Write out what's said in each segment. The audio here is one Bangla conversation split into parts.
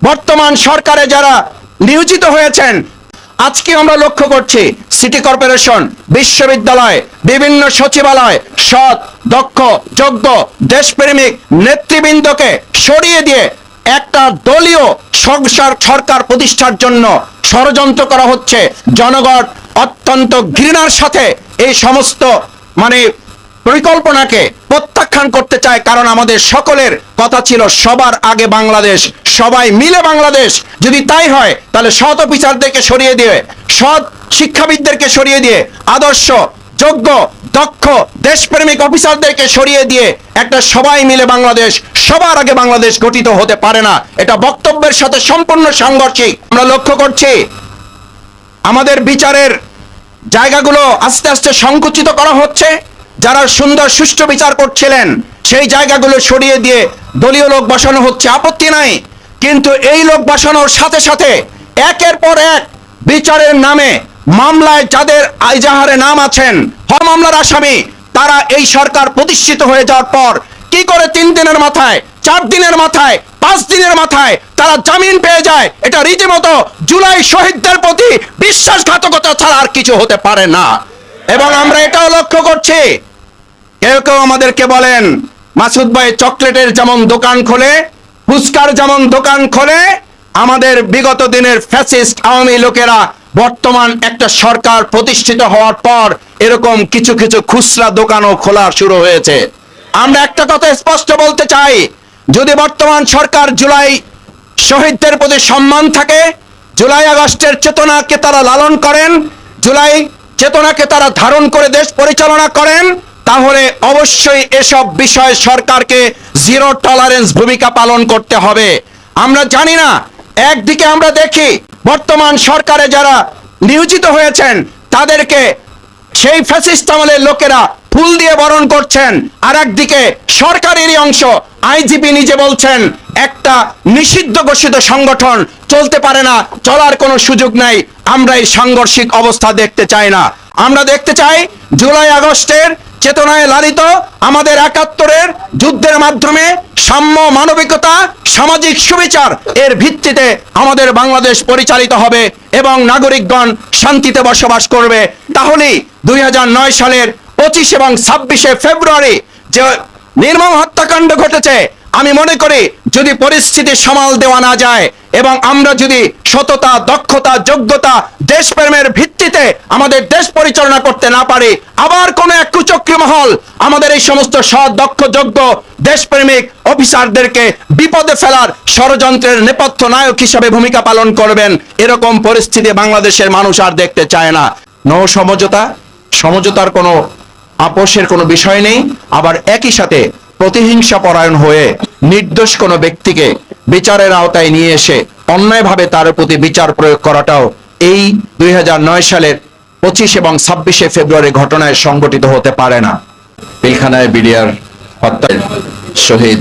বর্তমান সরকারে যারা নিয়োজিত হয়েছেন, আজকে আমরা লক্ষ্য করছি সিটি কর্পোরেশন, বিশ্ববিদ্যালয়, বিভিন্ন সচিবালয় সৎ, দক্ষ, যোগ্য, দেশপ্রেমিক নেতৃবৃন্দকে সরিয়ে দিয়ে একটা দলীয় সরকার প্রতিষ্ঠার জন্য ষড়যন্ত্র করা হচ্ছে। জনগণ অত্যন্ত ঘৃণার সাথে এই সমস্ত পরিকল্পনাকে প্রত্যাখ্যান করতে চায়, কারণ আমাদের সকলের কথা ছিল সবার আগে বাংলাদেশ, সবাই মিলে বাংলাদেশ। যদি তাই হয় তাহলে সৎ অফিসারদেরকে সরিয়ে দিয়ে, সৎ শিক্ষাবিদদেরকে সরিয়ে দিয়ে, আদর্শ, যোগ্য, দক্ষ, দেশপ্রেমিক অফিসারদেরকে সরিয়ে দিয়ে একটা সবাই মিলে বাংলাদেশ, সবার আগে বাংলাদেশ গঠিত হতে পারে না। এটা বক্তব্যের সাথে সম্পূর্ণ সাংঘর্ষিক। আমরা লক্ষ্য করছি আমাদের বিচারের জায়গাগুলো আস্তে আস্তে সংকুচিত করা হচ্ছে। যারা সুন্দর সুষ্ঠু বিচার করছিলেন সেই জায়গাগুলো সরিয়ে দিয়ে দলীয় লোক বসানো হচ্ছে, আপত্তি নাই। কিন্তু এই লোক বসানোর সাথে সাথে একের পর এক বিচারের নামে মামলায় যাদের আইজাহারে নাম আছেন, মামলার আসামি, তারা এই সরকার প্রতিষ্ঠিত হয়ে যাওয়ার পর কি করে 3 দিনের মাথায়, 4 দিনের মাথায়, 5 দিনের মাথায় তারা জামিন পেয়ে যায়। এটা রীতিমতো জুলাই শহীদদের প্রতি বিশ্বাসঘাতকতা ছাড়া আর কিছু হতে পারে না। এবং আমরা এটাও লক্ষ্য করছি, কেউ কেউ আমাদেরকে বলেন মাসুদ ভাই চকলেটের যেমন দোকান খোলে, ফুচকার যেমন দোকান খোলে, আমাদের বিগত দিনের ফ্যাসিস্ট আওয়ামী লোকেরা বর্তমান একটা সরকার প্রতিষ্ঠিত হওয়ার পর এরকম কিছু কিছু খুচরা দোকানও খোলা শুরু হয়েছে। আমরা একটা কথা স্পষ্ট বলতে চাই, যদি বর্তমান সরকার জুলাই শহীদদের প্রতি সম্মান থাকে, জুলাই আগস্টের চেতনাকে তারা লালন করেন, জুলাই চেতনাকে তারা ধারণ করে দেশ পরিচালনা করেন, তাহলে অবশ্যই এসব বিষয়ে সরকারকে জিরো টলারেন্স ভূমিকা পালন করতে হবে। আমরা জানি না, একদিকে আমরা দেখি বর্তমান সরকারে যারা নিয়োজিত হয়েছেন তাদেরকে সেই ফ্যাসিস্ট আমলের লোকেরা ফুল দিয়ে বরণ করছেন, আর একদিকে সরকারেরই অংশ আইজিপি নিজে বলছেন একটা নিষিদ্ধ ঘোষিত সংগঠন চলতে পারে না, চলার কোনো সুযোগ নাই। আমরা এই সাংঘর্ষিক অবস্থা দেখতে চাই না। আমরা দেখতে চাই জুলাই আগস্টের চেতনায় লালিত আমাদের 71-এর যুদ্ধের মাধ্যমে সাম্য, মানবিকতা, সামাজিক সুবিচার এর ভিত্তিতে আমাদের বাংলাদেশ পরিচালিত হবে এবং নাগরিকগণ শান্তিতে বসবাস করবে। তাহলেই 2009 সালের 25 এবং 26শে ফেব্রুয়ারি যে নির্মম হত্যাকাণ্ড ঘটেছে, আমি মনে করি যদি পরিস্থিতি সামাল দেওয়া না যায় এবং আমরা যদি সততা, দক্ষতা, যোগ্যতা, দেশপ্রেমের ভিত্তিতে আমাদের দেশ পরিচালনা করতে না পারি, আবার কোন এক কুচক্রী মহল আমাদের এই সমস্ত সৎ, দক্ষ, যোগ্য, দেশপ্রেমিক অফিসারদেরকে বিপদে ফেলার ষড়যন্ত্রের নেপথ্য নায়ক হিসেবে ভূমিকা পালন করবেন। এরকম পরিস্থিতি বাংলাদেশের মানুষ আর দেখতে চায় না। নো সমঝোতা, সমঝোতার কোনো আপোষের কোনো বিষয় নেই। আবার একই সাথে প্রতিহিংসা পরায়ণ হয়ে নির্দোষ কোনো ব্যক্তিকে বিচারের আওতায় নিয়ে এসে অন্যায়ভাবে তার প্রতি বিচার প্রয়োগ করাটাও এই 2009 সালের 25 এবং 26শে ফেব্রুয়ারি ঘটনায় সংগঠিত হতে পারে না। পিলখানায় বিডিআর হত্যার শহীদ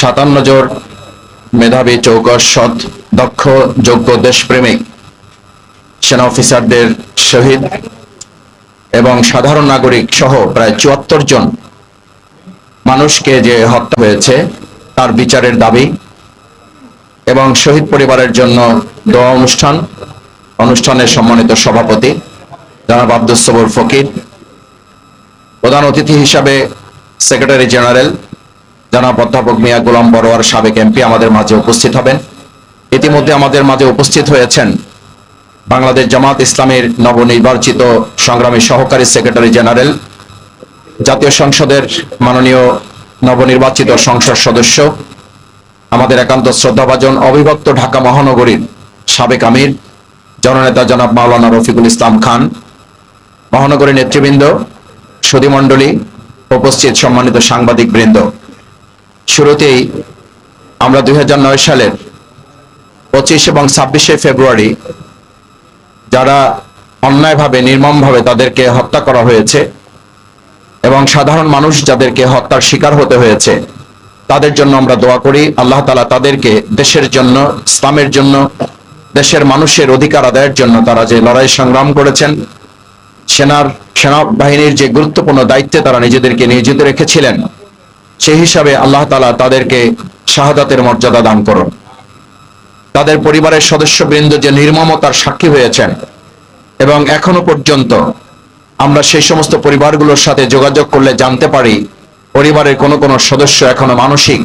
57 জন মেধাবী, চৌকস, সৎ, দক্ষ, যোগ্য, দেশপ্রেমিক সেনা অফিসারদের শহীদ এবং সাধারণ নাগরিক সহ প্রায় 74 জন মানুষকে যে হত্যা হয়েছে তার বিচারের দাবি এবং শহীদ পরিবারের জন্য দোয়া অনুষ্ঠানের সম্মানিত সভাপতি জনাব আব্দুস সবুর ফকির, প্রধান অতিথি হিসাবে সেক্রেটারি জেনারেল জনাব অধ্যাপক মিয়া গোলাম বড়োয়ার, সাবেক এমপি আমাদের মাঝে উপস্থিত হবেন। ইতিমধ্যে আমাদের মাঝে উপস্থিত হয়েছেন বাংলাদেশ জামাত ইসলামীর নবনির্বাচিত সংগ্রামী সহকারী সেক্রেটারি জেনারেল, জাতীয় সংসদের মাননীয় নবনির্বাচিত সংসদ সদস্য, আমাদের একান্ত শ্রদ্ধাভাজন অবিভক্ত ঢাকা মহানগরীর সাবেক আমির জননেতা জনাব মাওলানা রফিকুল ইসলাম খান, মহানগরী নেতৃবৃন্দ, সুধীমণ্ডলী, উপস্থিত সম্মানিত সাংবাদিক বৃন্দ। শুরুতেই আমরা 2009 সালের 25 এবং 26শে ফেব্রুয়ারি যারা অন্যায়ভাবে, নির্মমভাবে তাদেরকে হত্যা করা হয়েছে এবং সাধারণ মানুষ যাদেরকে হত্যার শিকার হতে হয়েছে তাদের জন্য আমরা দোয়া করি। আল্লাহ তাআলা তাদেরকে দেশের জন্য, ইসলামের জন্য, দেশের মানুষের অধিকার আদায়ের জন্য তারা যে লড়াই সংগ্রাম করেছেন, সেনাবাহিনীর যে গুরুত্বপূর্ণ দায়িত্বে তারা নিজেদেরকে নিয়োজিত রেখেছিলেন, সেই হিসাবে আল্লাহ তাআলা তাদেরকে শাহাদাতের মর্যাদা দান করুন। তাদের পরিবারের সদস্যবৃন্দ যে নির্মমতার সাক্ষী হয়েছেন, এবং এখনো পর্যন্ত আমরা সেই সমস্ত পরিবারগুলোর সাথে যোগাযোগ করলে জানতে পারি পরিবারের কোনো কোনো সদস্য এখনো মানসিক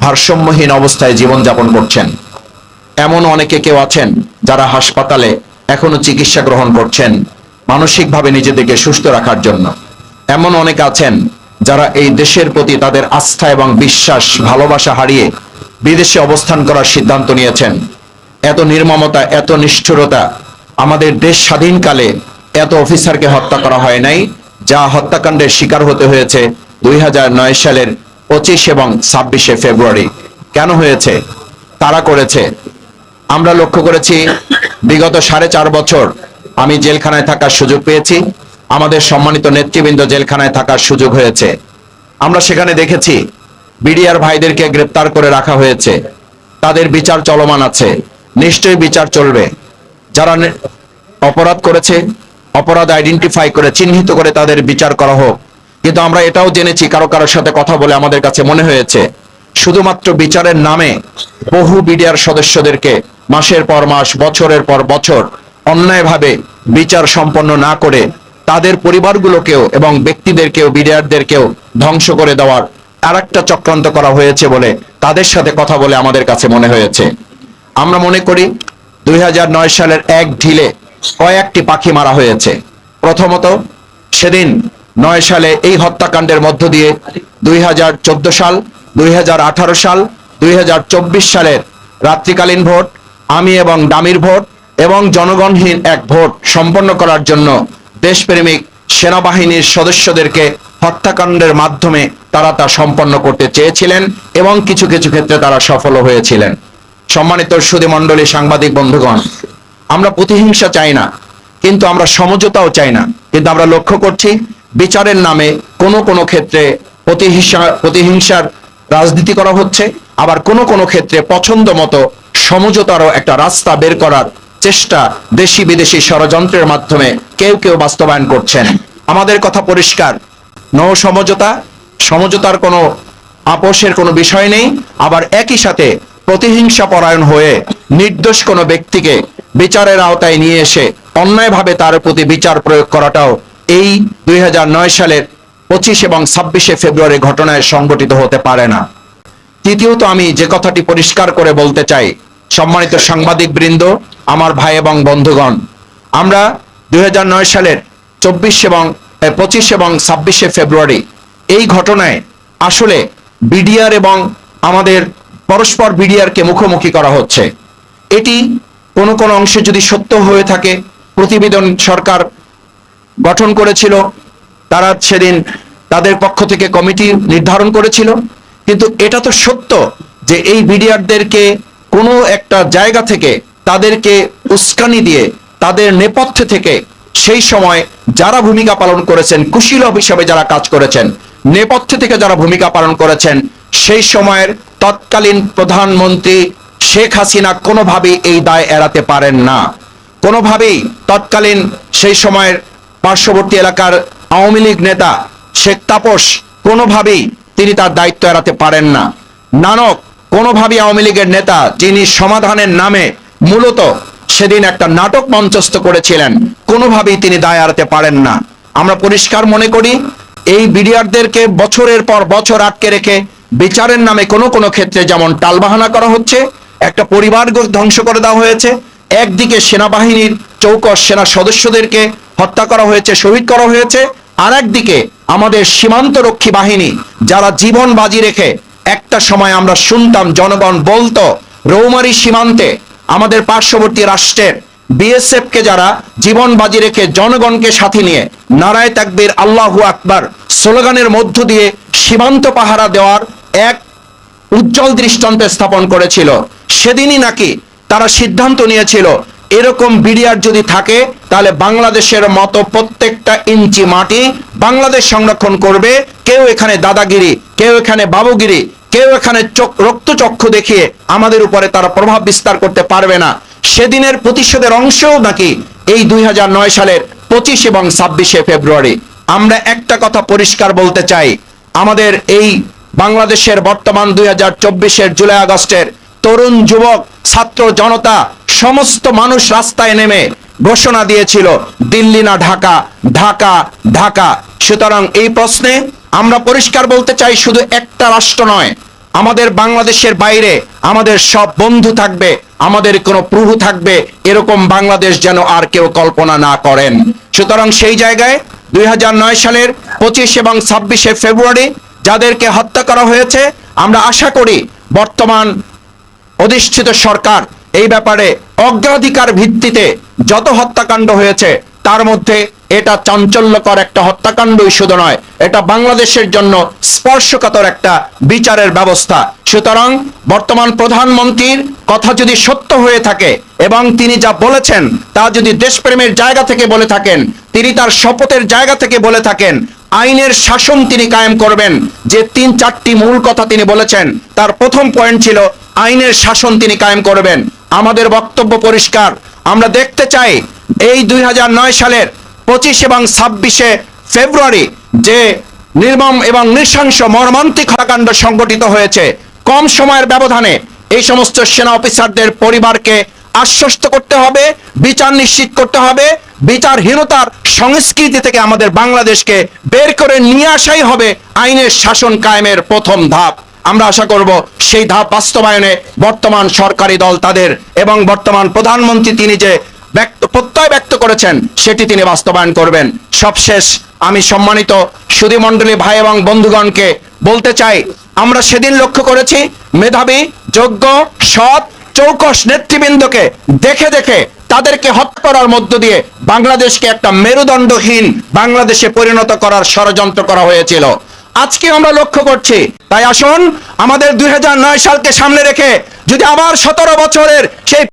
ভারসাম্যহীন অবস্থায় জীবনযাপন করছেন। এমন অনেকে কেউ আছেন যারা হাসপাতালে এখনো চিকিৎসা গ্রহণ করছেন মানসিকভাবে নিজেদেরকে সুস্থ রাখার জন্য। এমন অনেকে আছেন যারা এই দেশের প্রতি তাদের আস্থা এবং বিশ্বাস ভালোবাসা হারিয়ে বিদেশে অবস্থান করার সিদ্ধান্ত নিয়েছেন। এত নির্মমতা, এত নিষ্ঠুরতা আমাদের দেশ স্বাধীনকালে এত অফিসারকে হত্যা করা হয় নাই, যা হত্যাকাণ্ডের শিকার হতে হয়েছে 2009 সালের 25 এবং 26 ফেব্রুয়ারি। কেন হয়েছে? তারা করেছে। আমরা লক্ষ্য করেছি বিগত 4.5 বছর আমি জেলখানায় থাকার সুযোগ পেয়েছি, আমাদের সম্মানিত নেতৃবৃন্দ জেলখানায় থাকার সুযোগ হয়েছে। আমরা সেখানে দেখেছি বিডিআর ভাইদেরকে গ্রেপ্তার করে রাখা হয়েছে, তাদের বিচার চলমান আছে, নিশ্চয়ই বিচার চলবে। যারা অপরাধ করেছে, অপরাধ আইডেন্টিফাই করে চিহ্নিত করে তাদের বিচার করা হোক। কিন্তু আমরা এটাও জেনেছি, কারো কারোর সাথে কথা বলে আমাদের কাছে মনে হয়েছে শুধুমাত্র বিচারের নামে বহু বিডিআর সদস্যদেরকে মাসের পর মাস, বছরের পর বছর অন্যায়ভাবে বিচার সম্পন্ন না করে তাদের পরিবারগুলোকেও এবং ব্যক্তিদেরকেও, বিডিআরদেরকেও ধ্বংস করে দেওয়ার আরেকটা চক্রান্ত করা হয়েছে বলে তাদের সাথে কথা বলে আমাদের কাছে মনে হয়েছে। আমরা মনে করি 2009 সালের এক ঢিলে কয়েকটি পাখি মারা হয়েছে। প্রথমত, সেদিন 9 সালে এই হত্যাকাণ্ডের মধ্য দিয়ে 2014 সাল, 2018 সাল, 2024 সালের রাত্রিকালীন ভোট, আমি এবং ডামির ভোট এবং জনগণহীন এক ভোট সম্পন্ন করার জন্য দেশপ্রেমিক সেনাবাহিনীর সদস্যদেরকে হত্যাকাণ্ডের মাধ্যমে তারা তা সম্পন্ন করতে চেয়েছিলেন এবং কিছু কিছু ক্ষেত্রে তারা সফল হয়েছিলেন। সম্মানিত সুধীমণ্ডলী, সাংবাদিক বন্ধুগণ, আমরা প্রতিহিংসা চাই না, কিন্তু আমরা সমঝোতাও চাই না। কিন্তু আমরা লক্ষ্য করছি বিচারের নামে কোনো কোনো ক্ষেত্রে প্রতিহিংসার রাজনীতি করা হচ্ছে, আবার কোনো কোনো ক্ষেত্রে পছন্দ মতো সমঝোতারও একটা রাস্তা বের করার চেষ্টা দেশি বিদেশি ষড়যন্ত্রের মাধ্যমে কেউ কেউ বাস্তবায়ন করছেন। আমাদের কথা পরিষ্কার, নো সমঝোতা, সমঝোতার কোনো আপোষের কোনো বিষয় নেই। আবার একই সাথে প্রতিহিংসা পরায়ণ হয়ে নির্দোষ কোনো ব্যক্তিকে বিচারের আওতায় নিয়ে এসে অন্যায়ভাবে তার প্রতি বিচার প্রয়োগ করাটাও এই 2009 সালের 25 এবং 26 ফেব্রুয়ারি ঘটনায় সংঘটিত হতে পারে না। তৃতীয়ত, আমি যে কথাটি পরিষ্কার করে বলতে চাই, সম্মানিত সাংবাদিক বৃন্দ, আমার ভাই এবং বন্ধুগণ, আমরা 2009 সালের 25 এবং 26 ফেব্রুয়ারি এই ঘটনায় আসলে বিডিআর এবং আমাদের পরস্পর বিডিআরকে মুখোমুখি করা হচ্ছে। এটি কোনো কোনো অংশে যদি সত্য হয়ে থাকে, প্রতিবেদন সরকার গঠন করেছিল, তারা সেদিন তাদের পক্ষ থেকে কমিটি নির্ধারণ করেছিল, কিন্তু এটা তো সত্য যে এই বিডিআরদেরকে কোনো একটা জায়গা থেকে তাদেরকে উস্কানি দিয়ে তাদের নেপথ্যে থেকে সেই সময় যারা ভূমিকা পালন করেছেন, কুশীলব হিসাবে যারা কাজ করেছেন, নেপথ্যে থেকে যারা ভূমিকা পালন করেছেন, সেই সময়ের তৎকালীন প্রধানমন্ত্রী শেখ হাসিনা কোনোভাবেই এই দায় এড়াতে পারেন না। কোনোভাবেই তৎকালীন সেই সময়ের পার্শ্ববর্তী এলাকার আওয়ামী লীগ নেতা শেখ তাপস কোনোভাবেই তিনি তার দায়িত্ব এড়াতে পারেন না। নানক কোনোভাবেই আওয়ামী লীগের নেতা, যিনি সমাধানের নামে মূলত সেদিন একটা নাটক মঞ্চস্থ করেছিলেন, কোনোভাবেই তিনি দায় এড়াতে পারেন না। আমরা পরিষ্কার মনে করি এই বিডিআরদেরকে বছরের পর বছর আটকে রেখে বিচারের নামে কোনো কোনো ক্ষেত্রে যেমন টালবাহানা করা হচ্ছে, একটা পরিবার ধ্বংস করে দেওয়া হয়েছে, একদিকে সেনাবাহিনীর চৌকস সেনা সদস্যদেরকে হত্যা করা হয়েছে, শহীদ করা হয়েছে, আর একদিকে আমাদের সীমান্তরক্ষী বাহিনী যারা জীবন বাজি রেখে, একটা সময় আমরা শুনতাম জনগণ বলতো রৌমারী সীমান্তে আমাদের পার্শ্ববর্তী রাষ্ট্রের বিএসএফ কে যারা জীবন বাজি রেখে জনগণকে সাথে নিয়ে নারায়ে তাকবীর আল্লাহু আকবার স্লোগানের মধ্য দিয়ে সীমান্ত পাহারা দেওয়ার এক উজ্জ্বল দৃষ্টান্ত স্থাপন করেছিল। সেদিনই নাকি তারা সিদ্ধান্ত নিয়েছিল এরকম বিডিআর যদি থাকে তাহলে বাংলাদেশের মতো প্রত্যেকটা ইঞ্চি মাটি বাংলাদেশ সংরক্ষণ করবে। কেউ এখানে দাদাগিরি, কেউ এখানে বাবুগিরি, কেউ এখানে রক্তচক্ষু দেখিয়ে আমাদের উপরে তারা প্রভাব বিস্তার করতে পারবে না। সেদিনের প্রতিশোধের অংশও নাকি এই 2009 সালের 25 এবং 26 ফেব্রুয়ারি। আমরা একটা কথা পরিষ্কার বলতে চাই, আমাদের এই বাংলাদেশের বর্তমান 2024 জুলাই আগস্টের তরুণ যুবক ছাত্র জনতা সমস্ত মানুষ রাস্তায় নেমে ঘোষণা দিয়েছিল দিল্লি না ঢাকা, ঢাকা, ঢাকা। সুতরাং এই প্রশ্নে আমরা পরিষ্কার বলতে চাই, শুধু একটা রাষ্ট্র নয়, আমাদের বাংলাদেশের বাইরে আমাদের সব বন্ধু থাকবে, আমাদের কোনো প্রভু থাকবে, এরকম বাংলাদেশ যেন আর কেউ কল্পনা না করেন। সুতরাং সেই জায়গায় 2009 সালের 25 এবং 26শে ফেব্রুয়ারি যাদেরকে হত্যা করা হয়েছে, আমরা আশা করি বর্তমান অধিষ্ঠিত সরকার এই ব্যাপারে অগ্রাধিকার ভিত্তিতে যত হত্যাকাণ্ড হয়েছে তার মধ্যে এটা চাঞ্চল্যকর একটা হত্যাকাণ্ডই শুধু নয়, এটা বাংলাদেশের জন্য স্পর্শকাতর একটা বিচারের ব্যবস্থা। সুতরাং বর্তমান প্রধানমন্ত্রীর কথা যদি সত্য হয়ে থাকে এবং তিনি যা বলেছেন তা যদি দেশপ্রেমের জায়গা থেকে বলে থাকেন, তিনি তার শপথের জায়গা থেকে বলে থাকেন, আইনের শাসন তিনি কায়েম করবেন, যে 3-4টি মূল কথা তিনি বলেছেন তার প্রথম পয়েন্ট ছিল আইনের শাসন তিনি কায়েম করবেন। আমাদের বক্তব্য পরিষ্কার, আমরা দেখতে চাই এই 2009 সালের 25 এবং 26শে ফেব্রুয়ারি যে নির্মম এবং নৃশংস মর্মান্তিক হত্যাকাণ্ড সংঘটিত হয়েছে, কম সময়ের ব্যবধানে এই সমস্ত সেনা অফিসারদের পরিবারকে আশ্বস্ত করতে হবে, বিচার নিশ্চিত করতে হবে, বিচারহীনতার সংস্কৃতি থেকে আমাদের বাংলাদেশকে বের করে নিয়ে আসাই হবে আইনের শাসন কায়েমের প্রথম ধাপ। আমরা আশা করব সেই ধাপ বাস্তবায়নে বর্তমান সরকারি দল তাদের এবং বর্তমান প্রধানমন্ত্রী তিনি যে প্রত্যয় ব্যক্ত করেছেন সেটি তিনি বাস্তবায়ন করবেন। সবশেষ আমি সম্মানিত সুধীমণ্ডলী ভাই এবং বন্ধুগণকে বলতে চাই, আমরা সেদিন লক্ষ্য করেছি মেধাবী, যোগ্য, সৎ, চৌকস নেতৃবৃন্দকে দেখে দেখে তাদেরকে হত্যা করার মধ্য দিয়ে বাংলাদেশকে একটা মেরুদণ্ডহীন বাংলাদেশে পরিণত করার ষড়যন্ত্র করা হয়েছিল। আজকে আমরা লক্ষ্য করছি, তাই আসুন আমাদের 2009 সালকে সামনে রেখে যদি আবার 17 বছরের সেই